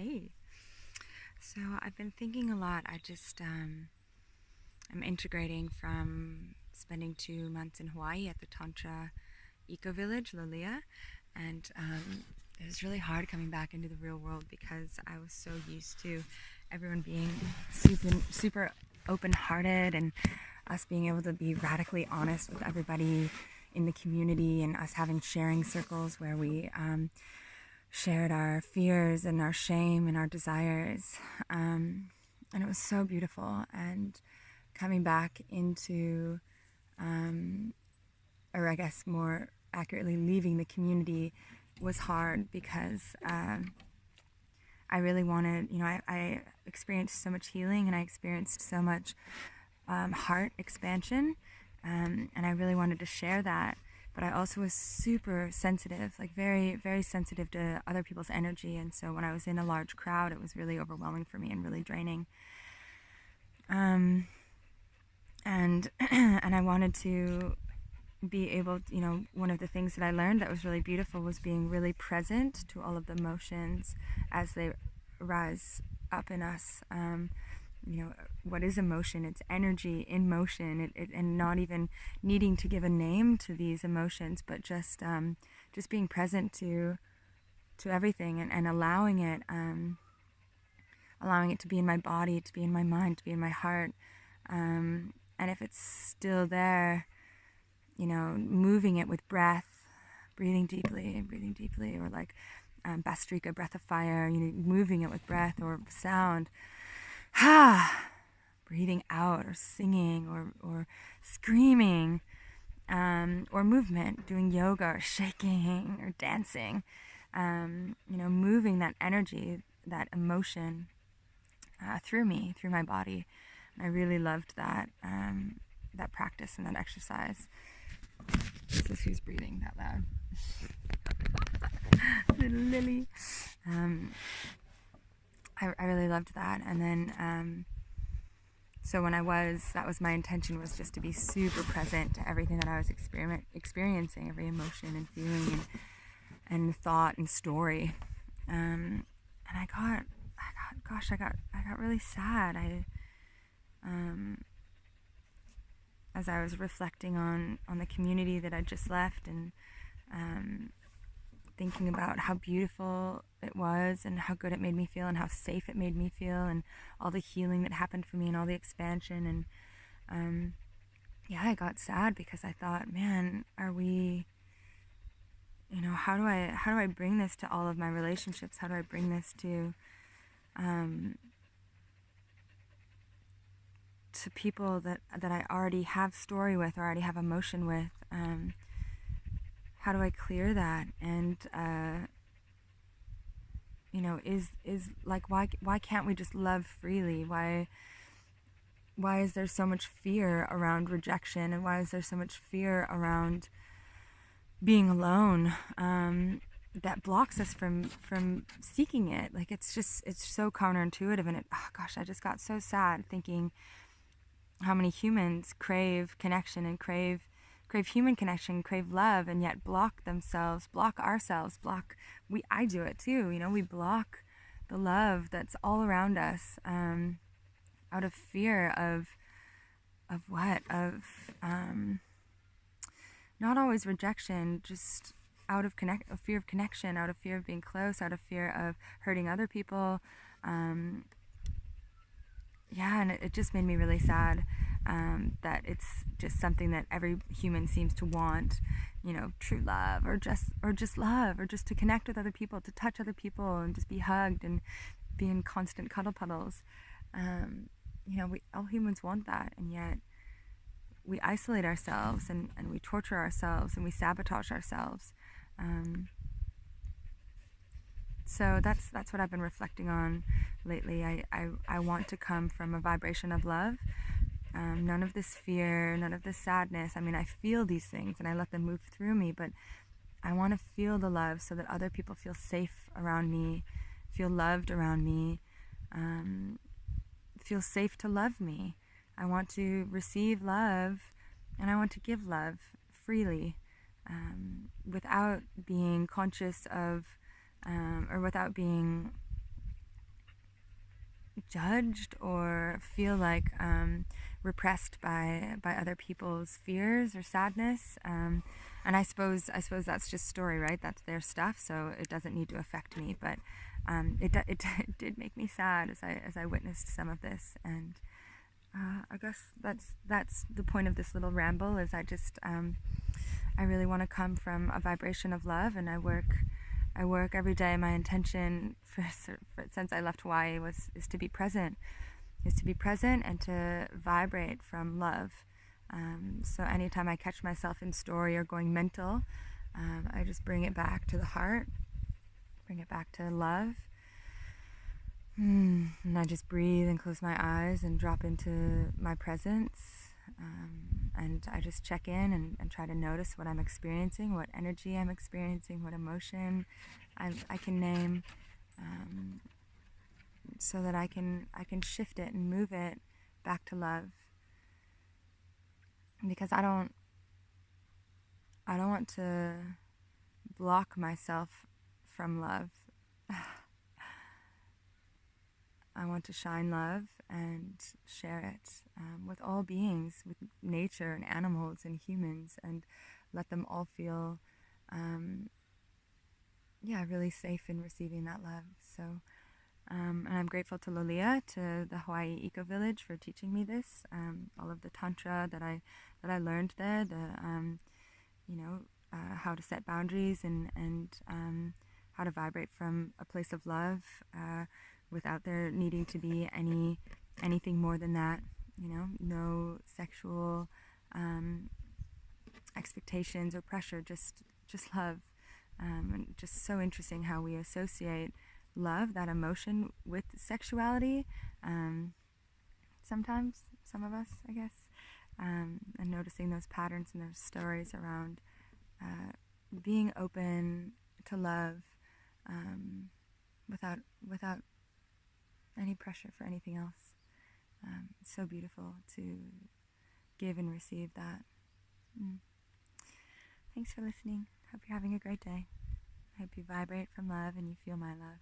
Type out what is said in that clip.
Hey, so I've been thinking a lot. I'm integrating from spending 2 months in Hawaii at the Tantra eco village, Lolia, and it was really hard coming back into the real world because I was so used to everyone being super open-hearted and us being able to be radically honest with everybody in the community and us having sharing circles where we shared our fears and our shame and our desires. And it was so beautiful. And coming back into, or I guess more accurately, leaving the community was hard because I really wanted, I experienced so much healing and I experienced so much heart expansion. And I really wanted to share that. But I also was super sensitive, like very, very sensitive to other people's energy. And so when I was in a large crowd, it was really overwhelming for me and really draining. And and I wanted to be able, one of the things that I learned that was really beautiful was being really present to all of the emotions as they rise up in us. What is emotion? It's energy in motion, and not even needing to give a name to these emotions, but just being present to everything and allowing it to be in my body, to be in my mind, to be in my heart. And if it's still there, moving it with breath, breathing deeply, or like Bastrika, breath of fire, moving it with breath or sound. Breathing out or singing or screaming, or movement, doing yoga or shaking or dancing, moving that energy, that emotion through me, through my body. And I really loved that practice and that exercise. This is who's breathing that loud. Little Lily. I really loved that. And then so when that was my intention, was just to be super present to everything that I was experiencing, every emotion and feeling and thought and story. And I got really sad. As I was reflecting on the community that I just left, and thinking about how beautiful it was and how good it made me feel and how safe it made me feel and all the healing that happened for me and all the expansion. And I got sad because I thought, man, are we, how do I bring this to all of my relationships? How do I bring this to people that I already have story with or already have emotion with? How do I clear that? And is like, why can't we just love freely? Why is there so much fear around rejection, and why is there so much fear around being alone, that blocks us from seeking it? Like, it's so counterintuitive. And I just got so sad thinking how many humans crave connection and crave human connection, crave love, and yet block ourselves. I do it too. We block the love that's all around us, out of fear of what? Of not always rejection, just out of fear of connection, out of fear of being close, out of fear of hurting other people. And it just made me really sad, that it's just something that every human seems to want, true love, or just love, or just to connect with other people, to touch other people and just be hugged and be in constant cuddle puddles. All humans want that, and yet we isolate ourselves and we torture ourselves and we sabotage ourselves. So that's what I've been reflecting on lately. I want to come from a vibration of love. None of this fear, none of this sadness. I mean, I feel these things and I let them move through me, but I want to feel the love so that other people feel safe around me, feel loved around me, feel safe to love me. I want to receive love, and I want to give love freely, without being conscious of, or without being judged or feel like repressed by other people's fears or sadness. And I suppose that's just story, right? That's their stuff, so it doesn't need to affect me. But it did make me sad as I witnessed some of this. And I guess that's the point of this little ramble. Is I really want to come from a vibration of love, and I work every day. My intention since I left Hawaii is to be present, and to vibrate from love. So anytime I catch myself in story or going mental, I just bring it back to the heart, bring it back to love. And I just breathe and close my eyes and drop into my presence. And I just check in and try to notice what I'm experiencing, what energy I'm experiencing, what emotion I can name, so that I can shift it and move it back to love. Because I don't want to block myself from love. I want to shine love and share it with all beings, with nature and animals and humans, and let them all feel really safe in receiving that love. So and I'm grateful to Lolia, to the Hawaii Eco Village, for teaching me this. All of the tantra that I learned there, how to set boundaries and how to vibrate from a place of love, without there needing to be anything more than that. No sexual expectations or pressure, just love. And just so interesting how we associate love, that emotion, with sexuality. Sometimes, some of us, I guess, and noticing those patterns and those stories around being open to love, without any pressure for anything else. It's so beautiful to give and receive that. Thanks for listening. Hope you're having a great day. I hope you vibrate from love and you feel my love.